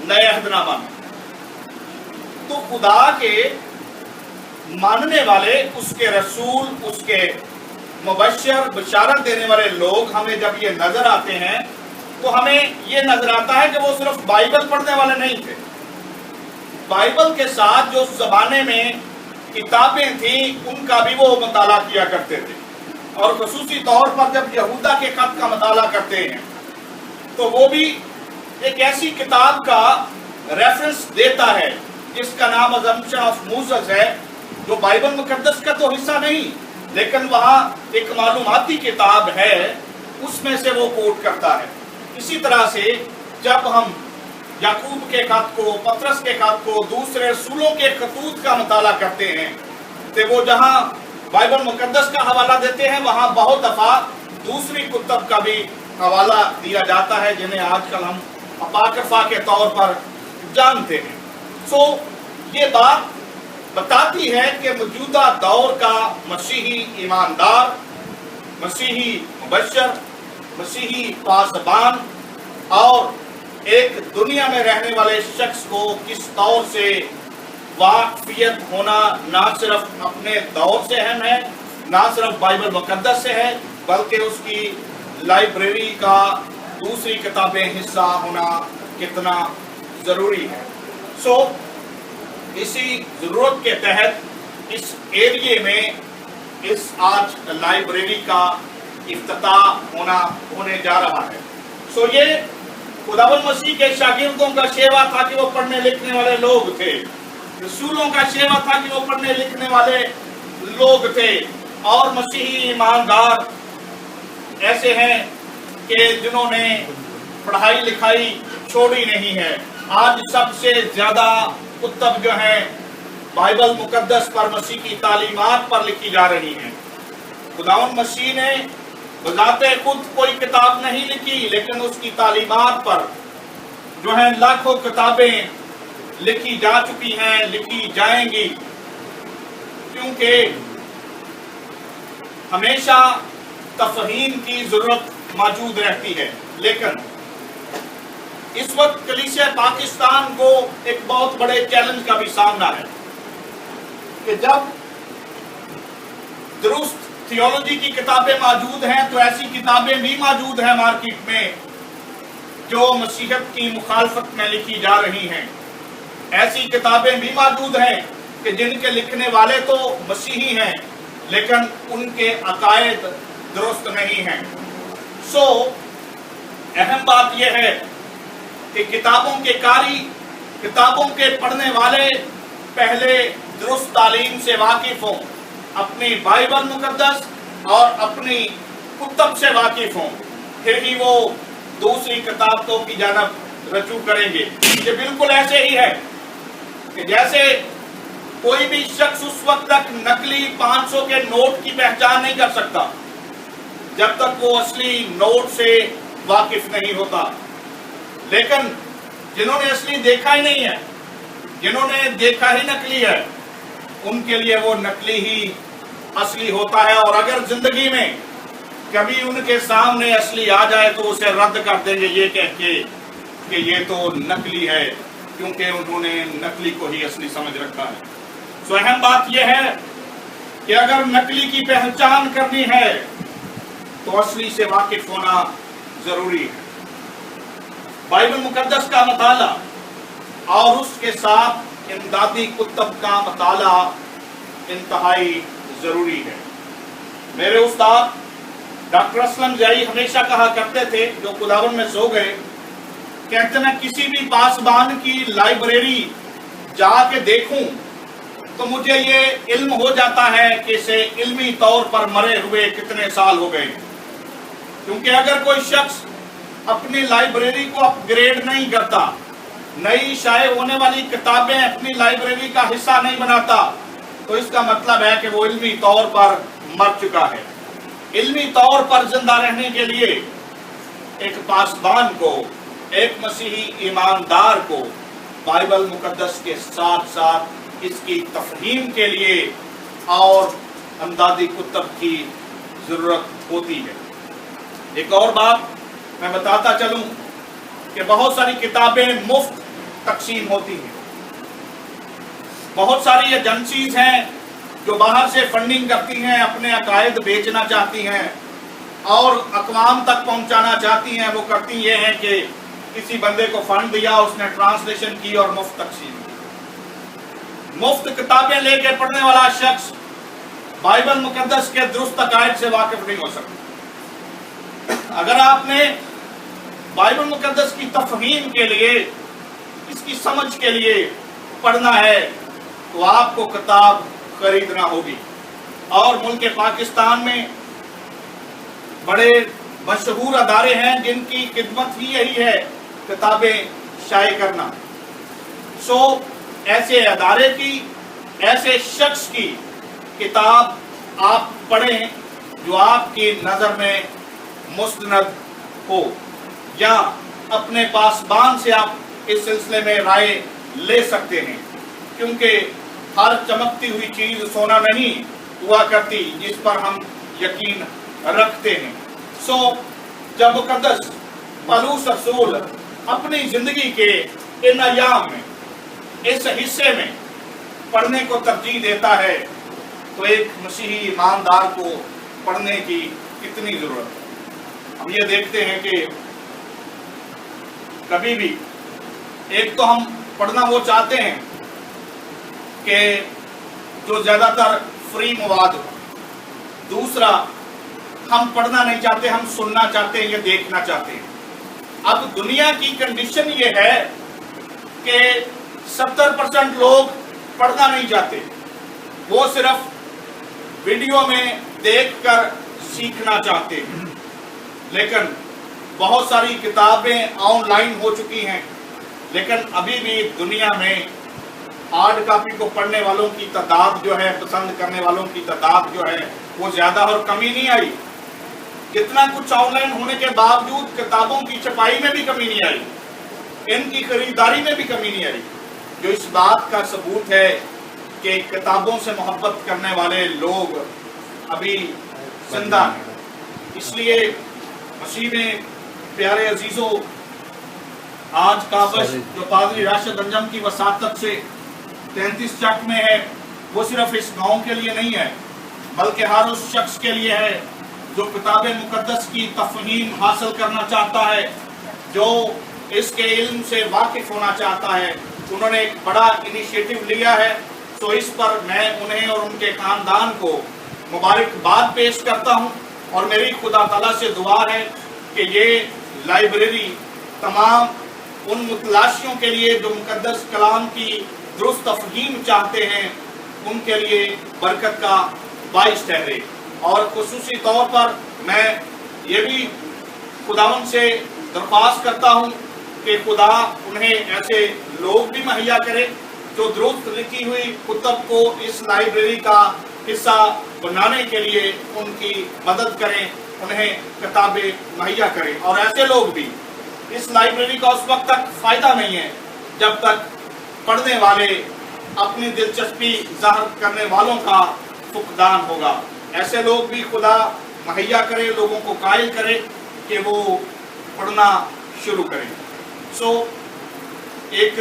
नए अहदनामा में। तो खुदा के मानने वाले, उसके रसूल, उसके मुबश्शिर बशारत देने वाले लोग हमें जब ये नजर आते हैं तो हमें ये नजर आता है कि वो सिर्फ बाइबल पढ़ने वाले नहीं थे। बाइबल के साथ जो उस जमाने में किताबें थी उनका भी वो मताला किया करते थे, और खसूसी तौर पर जब यहूदा के खत का मताला करते हैं तो वो भी एक ऐसी किताब का रेफरेंस देता है जिसका नाम अज़म्पशन ऑफ मोसेस है, जो बाइबल मुकद्दस का तो हिस्सा नहीं, लेकिन वहाँ एक मालूमाती किताब है, उसमें से वो कोट करता है। इसी तरह से जब हम याकूब के खत को, पतरस के खत को, दूसरे रसूलों के खतूत का मताला करते हैं तो वो जहाँ बाइबल मुकद्दस का हवाला देते हैं वहाँ बहुत दफा दूसरी कुतब का भी हवाला दिया जाता है, जिन्हें आजकल हम अपाकफा के तौर पर जानते हैं। सो ये बात बताती है कि मौजूदा दौर का मसीही ईमानदार, मसीही मुबश्शिर, मसीही पासबान और एक दुनिया में रहने वाले शख्स को किस तौर से वाकफियत होना ना सिर्फ अपने दौर से अहम है, ना सिर्फ बाइबल मुकद्दस से है, बल्कि उसकी लाइब्रेरी का दूसरी किताबें हिस्सा होना कितना ज़रूरी है। सो इसी ज़रूरत के तहत इस एरिए में इस आज लाइब्रेरी का इफ्तिताह होने जा रहा है। सो ये खुदावंद मसीह के शागिर्दों का शेवा था कि वो पढ़ने लिखने वाले लोग थे, रसूलों का शेवा था कि वो पढ़ने लिखने वाले लोग थे, और मसीही ईमानदार ऐसे हैं कि जिन्होंने पढ़ाई लिखाई छोड़ी नहीं है। आज सबसे ज्यादा कुतब जो हैं बाइबल मुकद्दस पर, मसीह की तालीमात पर लिखी जा रही हैं। खुदावंद मसीह ने बजाते खुद कोई किताब नहीं लिखी, लेकिन उसकी तालीमात पर जो है लाखों किताबें लिखी जा चुकी हैं, लिखी जाएंगी, क्योंकि हमेशा तफहीम की जरूरत मौजूद रहती है। लेकिन इस वक्त कलीसिया पाकिस्तान को एक बहुत बड़े चैलेंज का भी सामना है कि जब दुरुस्त थियोलॉजी की किताबें मौजूद हैं तो ऐसी किताबें भी मौजूद हैं मार्केट में जो मसीहत की मुखालफत में लिखी जा रही हैं। ऐसी किताबें भी मौजूद हैं कि जिनके लिखने वाले तो मसीही हैं, लेकिन उनके अकायद दुरुस्त नहीं हैं। सो अहम बात यह है कि किताबों के कारी, किताबों के पढ़ने वाले पहले दुरुस्त तालीम से वाकिफ हों, अपनी बाइबल मुकद्दस और अपनी कुतब से वाकिफ हों, फिर ही वो दूसरी किताबों की जानब रजू करेंगे। ये बिल्कुल ऐसे ही है कि जैसे कोई भी शख्स उस वक्त तक नकली 500 के नोट की पहचान नहीं कर सकता जब तक वो असली नोट से वाकिफ नहीं होता, लेकिन जिन्होंने असली देखा ही नहीं है, जिन्होंने देखा ही नकली है, उनके लिए वो नकली ही असली होता है। और अगर जिंदगी में कभी उनके सामने असली आ जाए तो उसे रद्द कर देंगे ये कह के कि ये तो नकली है, क्योंकि उन्होंने नकली को ही असली समझ रखा है। तो अहम बात यह है कि अगर नकली की पहचान करनी है तो असली से वाकिफ होना जरूरी है। बाइबल मुकद्दस का मताला और उसके साथ इमदादी कुतब का मताला इंतहाई जरूरी है। मेरे उस्ताद डॉक्टर असलम जई हमेशा कहा करते थे, जो खुदावन में सो गए, कहते मैं किसी भी पासबान की लाइब्रेरी जाके देखूं तो मुझे ये इल्म हो जाता है कि इसे इल्मी तौर पर मरे हुए कितने साल हो गए। क्योंकि अगर कोई शख्स अपनी लाइब्रेरी को अपग्रेड नहीं करता, नई शाये होने वाली किताबें अपनी लाइब्रेरी का हिस्सा नहीं बनाता, तो इसका मतलब है कि वो इल्मी तौर पर मर चुका है। इल्मी तौर पर जिंदा रहने के लिए एक पासबान को, एक मसीही ईमानदार को बाइबल मुकद्दस के साथ साथ इसकी तफहीम के लिए और अमदादी कुतब की जरूरत होती है। एक और बात मैं बताता चलूं कि बहुत सारी किताबें मुफ्त تقسیم ہوتی ہیں. بہت ساری ایجنسیز ہیں جو باہر سے فنڈنگ کرتی ہیں، اپنے عقائد بیچنا چاہتی ہیں اور اقوام تک پہنچانا چاہتی ہیں. وہ کرتی یہ ہیں کہ کسی بندے کو فنڈ دیا، اس نے ٹرانسلیشن کی اور مفت تقسیم کی. مفت کتابیں لے کے پڑھنے والا شخص بائبل مقدس کے درست عقائد سے واقف نہیں ہو سکتا. اگر آپ نے بائبل مقدس کی تفہیم کے لیے، اس کی سمجھ کے لیے پڑھنا ہے تو آپ کو کتاب خریدنا ہوگی. اور ملک پاکستان میں بڑے مشہور ادارے ہیں جن کی خدمت ہی یہی ہے کتابیں شائع کرنا. ایسے ادارے کی، ایسے شخص کی کتاب آپ پڑھیں جو آپ کی نظر میں مستند ہو، یا اپنے پاسبان سے آپ اس سلسلے میں رائے لے سکتے ہیں، کیونکہ ہر چمکتی ہوئی چیز سونا نہیں ہوا کرتی جس پر ہم یقین رکھتے ہیں. جب مقدس پولس رسول اپنی زندگی کے ان ایام میں اس حصے میں پڑھنے کو ترجیح دیتا ہے تو ایک مسیحی ایماندار کو پڑھنے کی کتنی ضرورت ہے. ہم یہ دیکھتے ہیں کہ کبھی بھی ایک تو ہم پڑھنا وہ چاہتے ہیں کہ جو زیادہ تر فری مواد ہو، دوسرا ہم پڑھنا نہیں چاہتے، ہم سننا چاہتے ہیں یا دیکھنا چاہتے ہیں. اب دنیا کی کنڈیشن یہ ہے کہ 70% لوگ پڑھنا نہیں چاہتے، وہ صرف ویڈیو میں دیکھ کر سیکھنا چاہتے ہیں. لیکن بہت ساری کتابیں آن لائن ہو چکی ہیں، لیکن ابھی بھی دنیا میں ہارڈ کاپی کو پڑھنے والوں کی تعداد جو ہے، پسند کرنے والوں کی تعداد جو ہے وہ زیادہ اور کمی نہیں آئی. کتنا کچھ آن لائن ہونے کے باوجود کتابوں کی چھپائی میں بھی کمی نہیں آئی، ان کی خریداری میں بھی کمی نہیں آئی، جو اس بات کا ثبوت ہے کہ کتابوں سے محبت کرنے والے لوگ ابھی زندہ ہیں. اس لیے مسیح میں پیارے عزیزوں، آج کابش جو پادری راشد انجم کی وساطت سے 33 چک میں ہے، وہ صرف اس گاؤں کے لیے نہیں ہے بلکہ ہر اس شخص کے لیے ہے جو کتاب مقدس کی تفہیم حاصل کرنا چاہتا ہے، جو اس کے علم سے واقف ہونا چاہتا ہے. انہوں نے ایک بڑا انیشیٹو لیا ہے، تو اس پر میں انہیں اور ان کے خاندان کو مبارکباد پیش کرتا ہوں، اور میری خدا تعالیٰ سے دعا ہے کہ یہ لائبریری تمام ان متلاشیوں کے لیے جو مقدس کلام کی درست تفہیم چاہتے ہیں ان کے لیے برکت کا باعث ٹھہرے. اور خصوصی طور پر میں یہ بھی خداوند سے درخواست کرتا ہوں کہ خدا انہیں ایسے لوگ بھی مہیا کرے جو درست لکھی ہوئی کتب کو اس لائبریری کا حصہ بنانے کے لیے ان کی مدد کریں، انہیں کتابیں مہیا کریں. اور ایسے لوگ بھی، اس لائبریری کا اس وقت تک فائدہ نہیں ہے جب تک پڑھنے والے اپنی دلچسپی ظاہر کرنے والوں کا فقدان ہوگا. ایسے لوگ بھی خدا مہیا کرے، لوگوں کو قائل کرے کہ وہ پڑھنا شروع کریں. ایک